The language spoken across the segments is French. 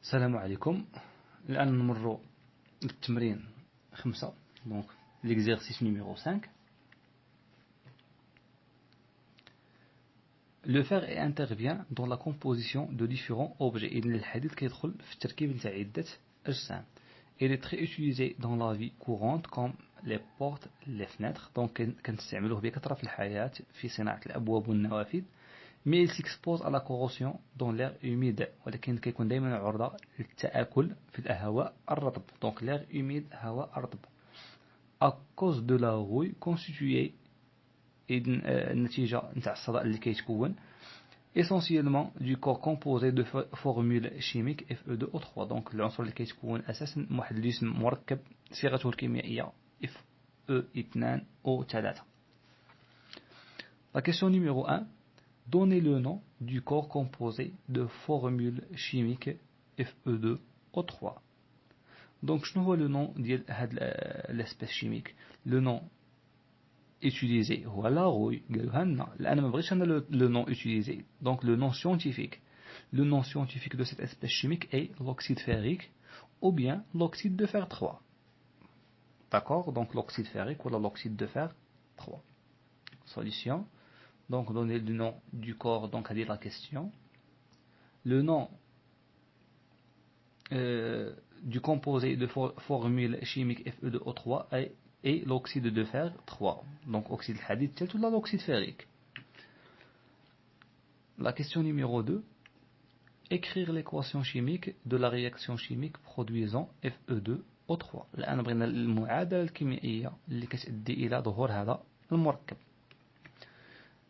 السلام عليكم. الآن نمر للتمرين 5 donc l'exercice numéro 5. Le fer intervient dans la composition de différents objets. إذن الحديد كيدخل في التركيب نتاع عدة أجسام. Il est très utilisé dans la vie courante comme les portes, les fenêtres. donc كنستعملوه بكثرة في الحياة في صناعة الأبواب والنوافذ. mais il s'expose à la corrosion dans l'air humide ولكن كيكون دائما عرضة للتآكل في الهواء الرطب. donc l'air humide هواء رطب. à cause de la rouille constituée النتيجة نتاع الصدأ اللي كيتكون essentiellement du corps composé de formules chimiques Fe2O3. donc العنصر اللي كيتكون أساسا واحد الجسم مركب صيغته الكيميائية Fe2O3. La question numéro 1. Donnez le nom du corps composé de formules chimiques Fe2O3. donc شنو هو le nom ديال هاد l'espèce chimique. le nom utilisé هو la rouille قالوها لنا. الآن ما بغيتش أنا le nom utilisé. donc le nom scientifique. le nom scientifique de cette espèce chimique est l'oxyde ferrique ou bien l'oxyde de fer 3. d'accord, donc l'oxyde ferrique ou l'oxyde de fer 3. solution. donc donner le nom du corps, donc à dire la question. Le nom du composé de formule chimique Fe2O3 est l'oxyde de fer 3. donc oxyde الحديد ou l'oxyde ferrique. La question numéro 2. écrire l'équation chimique de la réaction chimique produisant Fe2O3. الآن بغينا المعادلة الكيميائية اللي كتؤدي إلى ظهور هذا المركب.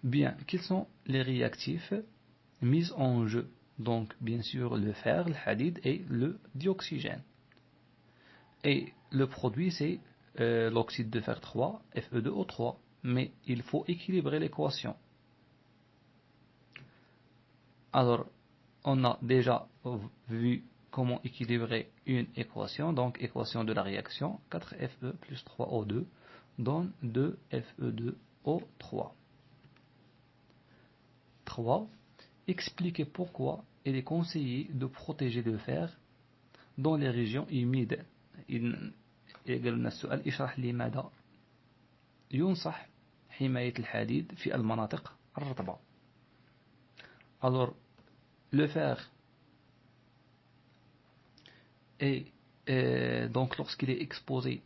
Bien, quels sont les réactifs mis en jeu? donc bien sûr le fer, le hadid et le dioxygène. et le produit c'est l'oxyde de fer 3, Fe2O3, mais il faut équilibrer l'équation. alors on a déjà vu comment équilibrer une équation. donc équation de la réaction 4Fe plus 3O2 donne 2Fe2O3. 3. Expliquez pourquoi il est conseillé de protéger le fer dans les régions humides. قالنا السؤال اشرح لماذا ينصح حماية الحديد في المناطق الرطبة. alors le fer est donc lorsqu'il est exposé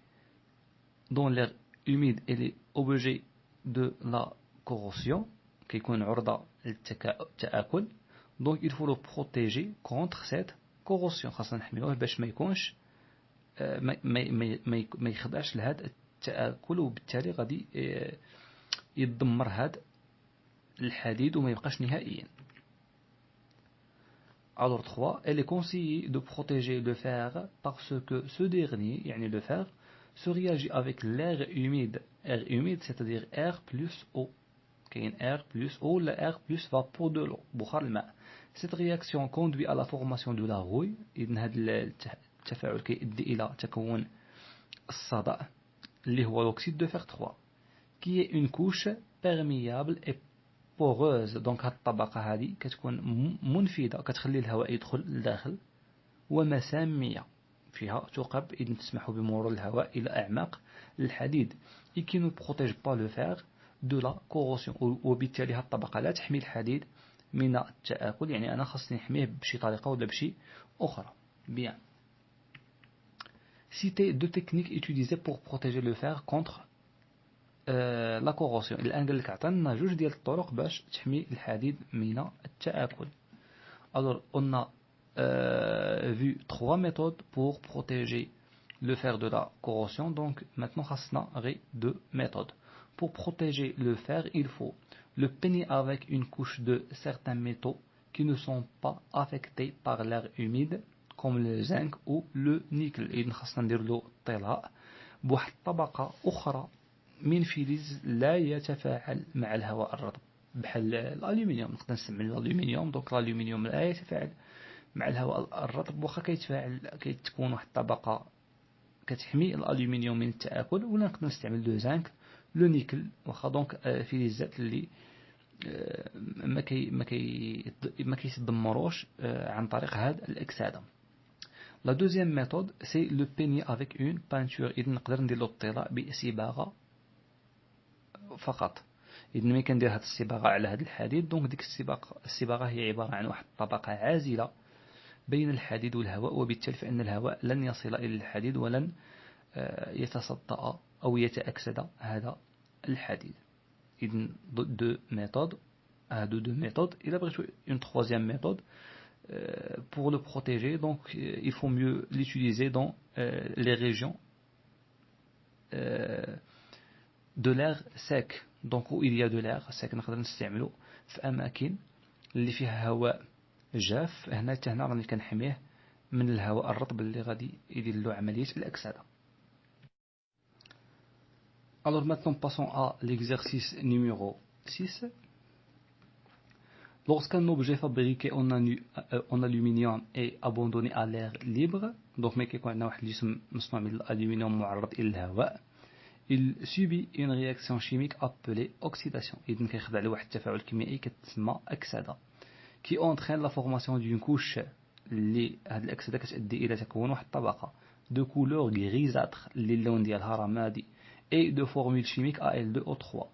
dans l'air humide il est objet de la corrosion كيكون عرضة للتآكل. donc il faut le protéger contre cette corrosion. خاصنا نحميوه باش ما يكونش ما يخضعش لهذا التآكل وبالتالي غادي يدمر هذا الحديد وما يبقاش نهائيا. alors 3. elle est conseillée de protéger le fer parce que ce dernier يعني le fer se réagit avec l'air humide. air humide c'est-à-dire air plus eau. كاين air plus eau ولا air plus vapeur de l'eau بخار الماء. cette réaction conduit à la formation de la rouille. إذن هذا التفاعل كيؤدي إلى تكون الصدأ اللي هو l'oxyde de fer 3 qui est une couche perméable et poreuse. donc هذه الطبقة هذه كتكون منفذة كتخلي الهواء يدخل لداخل ومسامية فيها ثقب إذن تسمح بمرور الهواء إلى أعماق الحديد. et qui ne protège pas le fer de la corrosion. وبالتالي هذه الطبقة لا تحمي الحديد من التآكل. يعني أنا خاصني نحميه بشي طريقة ولا بشي أخرى. bien. citer deux techniques utilisées pour protéger le fer contre la corrosion. الآن قال لك عطانا جوج ديال الطرق باش تحمي الحديد من التآكل. alors on a vu 3 méthodes pour protéger le fer de la corrosion. donc maintenant خاصنا غير 2 méthodes. pour protéger le fer il faut le peigner avec une couche de certains métaux qui ne sont pas affectés par l'air humide comme le zinc ou le nickel. إذن خاصنا ندير له طلاء بواحد الطبقة أخرى من فلز لا يتفاعل مع الهواء الرطب بحال الألومنيوم. نقدر نستعمل الألومنيوم. donc الألومنيوم لا يتفاعل مع الهواء الرطب واخا كيتكون واحد الطبقة كتحمي الألومنيوم من التآكل. ولا نقدر نستعمل لو زنك لو نيكل واخا دونك فلزات اللي ما كيتدمروش عن طريق هذا الأكسدة. La deuxième méthode, c'est le peigner avec une peinture. إذا نقدر نديرو الطلاء بصباغة فقط. إذا ملي كندير هاد الصباغة على هاد الحديد، دونك ديك الصباغة هي عبارة عن واحد الطبقة عازلة بين الحديد والهواء، وبالتالي فإن الهواء لن يصل إلى الحديد ولن يتصدأ أو يتأكسد هذا الحديد. إذن دو méthodes. هادو دو méthodes. إلا بغيتو une troisième méthode pour le protéger, donc il faut mieux l'utiliser dans les régions de l'air sec. Donc où il y a de l'air sec نقدر نستعملو في أماكن اللي فيها هواء جاف. هنا راني كنحميه من الهواء الرطب اللي غادي يدير له عملية الأكسدة. Alors maintenant passons à l'exercice numéro 6. Lorsqu'un objet fabriqué en aluminium est abandonné à l'air libre, donc ملي كيكون عندنا واحد الجسم مصنوع من الألومنيوم معرض إلى الهواء, il subit une réaction chimique appelée oxydation. إذن كيخضع لواحد التفاعل كيميائي كتسمى أكسدة, qui entraîne la formation d'une couche اللي هاد الأكسدة كتؤدي إلى تكون واحد الطبقة de couleur grisâtre اللي اللون ديالها رمادي et de formule chimique Al2O3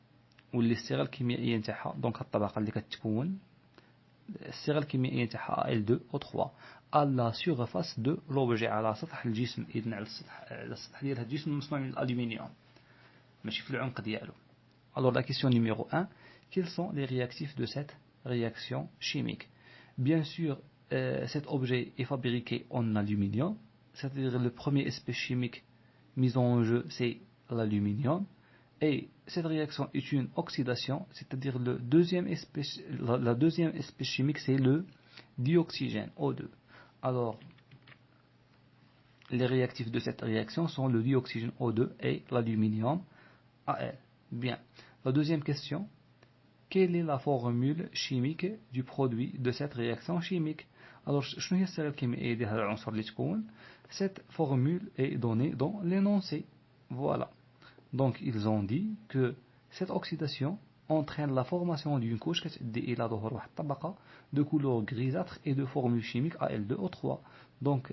واللي الصيغة الكيميائية نتاعها دونك هاد الطبقة اللي كتكون الصيغة الكيميائية نتاعها Al2O3 à la surface de l'objet على سطح الجسم. إذن على السطح ديال هاد الجسم مصنوع من الألومنيوم ماشي في العمق ديالو. Alors la question numéro 1, quels sont les réactifs de cette réaction chimique? Bien sûr, cet objet est fabriqué en aluminium, c'est-à-dire le premier espèce chimique mis en jeu c'est l'aluminium, et cette réaction est une oxydation, c'est-à-dire la deuxième espèce chimique c'est le dioxygène O2. Alors les réactifs de cette réaction sont le dioxygène O2 et l'aluminium Al. Bien. La deuxième question, quelle est la formule chimique du produit de cette réaction chimique? Alors, شنو هي الصيغة الكيميائية ديال هذا العنصر اللي تكون؟ Cette formule est donnée dans l'énoncé. Voilà. Donc, ils ont dit que cette oxydation entraîne la formation d'une couche كتؤدي إلى ظهور واحد الطبقة de couleur grisâtre et de formule chimique Al2O3. Donc,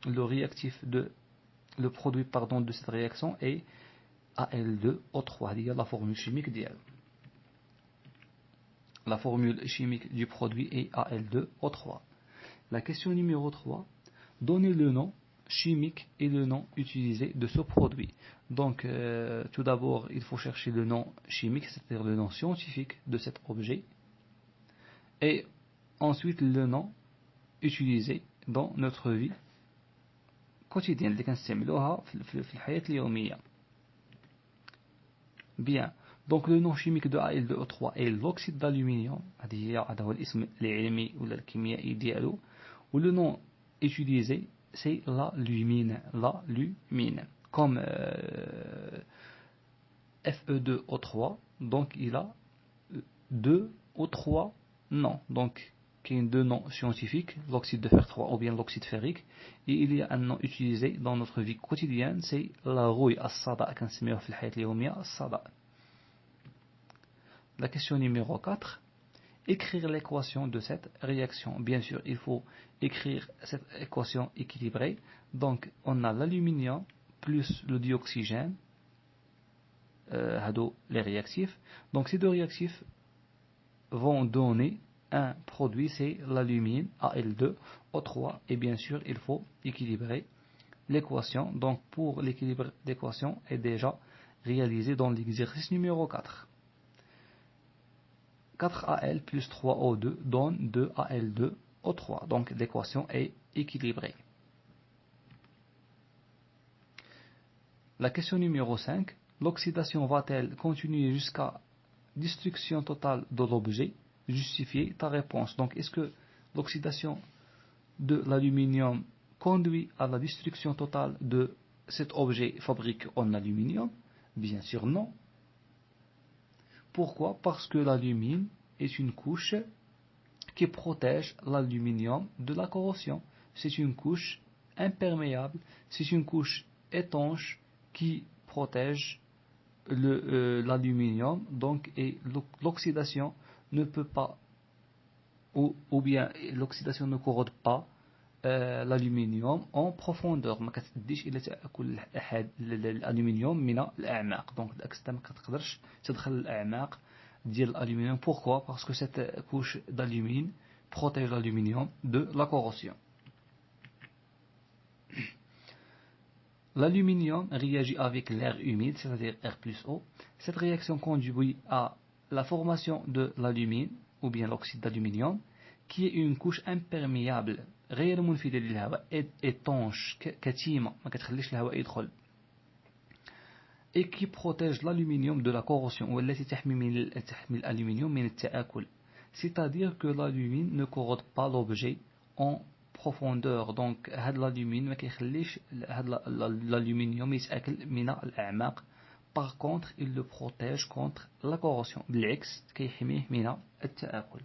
le produit de cette réaction est Al2O3. هذه la formule chimique ديالو. La formule chimique du produit est Al2O3. La question numéro 3. Donnez le nom chimique et le nom utilisé de ce produit. Donc, tout d'abord, il faut chercher le nom chimique, c'est-à-dire le nom scientifique de cet objet. Et ensuite, le nom utilisé dans notre vie quotidienne. اللي كنستعملوها في الحياة اليومية. Bien. Donc le nom chimique de Al2O3 est l'oxyde d'aluminium. هذا هو الاسم العلمي ولا الكيميائي ديالو. و le nom utilisé c'est la lumine. La lumine. Comme Fe2O3, donc il a 2 ou 3 noms. Donc il y a deux noms scientifiques, l'oxyde de fer 3 ou bien l'oxyde ferrique. Et il y a un nom utilisé dans notre vie quotidienne, c'est la rouille, الصدأ كنسميوه في الحياة اليومية الصدأ. La question numéro 4. Écrire l'équation de cette réaction. Bien sûr, il faut écrire cette équation équilibrée. Donc, on a l'aluminium plus le dioxygène, les réactifs. Donc, ces deux réactifs vont donner un produit, c'est l'alumine Al2O3. Et bien sûr, il faut équilibrer l'équation. Donc, pour l'équilibre d'équation est déjà réalisé dans l'exercice numéro 4. 4Al plus 3O2 donne 2Al2O3. Donc l'équation est équilibrée. La question numéro 5. L'oxydation va-t-elle continuer jusqu'à destruction totale de l'objet? Justifier ta réponse. Donc est-ce que l'oxydation de l'aluminium conduit à la destruction totale de cet objet fabriqué en aluminium? Bien sûr non. Pourquoi? Parce que l'alumine est une couche qui protège l'aluminium de la corrosion. C'est une couche imperméable, c'est une couche étanche qui protège l'aluminium. Donc, et l'oxydation ne peut pas, ou bien l'oxydation ne corrode pas l'aluminium en profondeur. ما كتديش إلى تأكل الألومنيوم من الأعماق. دونك الأكسدة ما كتقدرش تدخل الأعماق ديال الألومنيوم. Pourquoi? Parce que cette couche d'alumine protège l'aluminium de la corrosion. L'aluminium réagit avec l'air humide, c'est-à-dire R plus O. Cette réaction conduit à la formation de l'alumine ou bien l'oxyde d'aluminium, qui est une couche imperméable غير منفذة للهواء, étanche, كتيمة, ما كتخليش الهواء يدخل, et qui protège l'aluminium de la corrosion, والتي تحمي الألومنيوم من التآكل. C'est-à-dire que l'alumine ne corrode pas l'objet en profondeur. Donc هاد l'alumine ما كيخليش هاد l'aluminium يتآكل من الأعماق. Par contre, il le protège contre la corrosion. بالعكس كيحميه من التآكل.